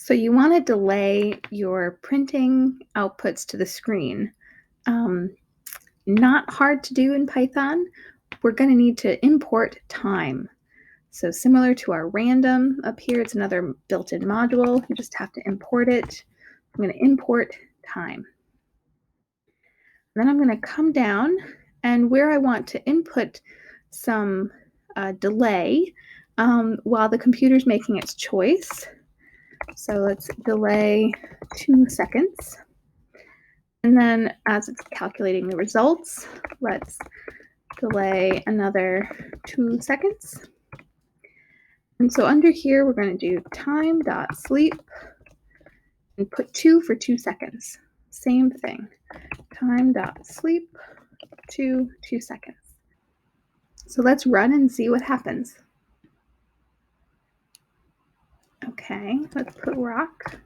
So you want to delay your printing outputs to the screen. Um, Not hard to do in Python. We're going to need to import time. So similar to our random up here, it's another built-in module. You just have to import it. I'm going to import time. Then I'm going to come down, and where I want to input some delay while the computer's making its choice. So let's delay 2 seconds. And then as it's calculating the results, let's delay another 2 seconds. And so under here, we're going to do time.sleep and put 2 for 2 seconds. Same thing. Time.sleep 2 seconds. So let's run and see what happens. Okay, let's put rock.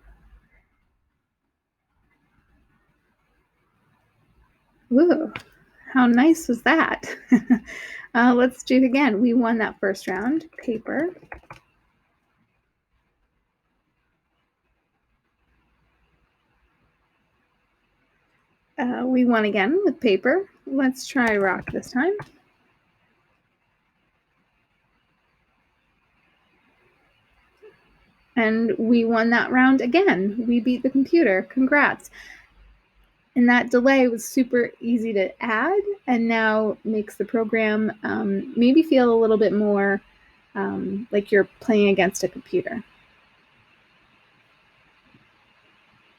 Woo, how nice was that? Let's do it again. We won that first round. Paper. We won again with paper. Let's try rock this time. And we won that round again. We beat the computer. Congrats. And that delay was super easy to add and now makes the program maybe feel a little bit more like you're playing against a computer.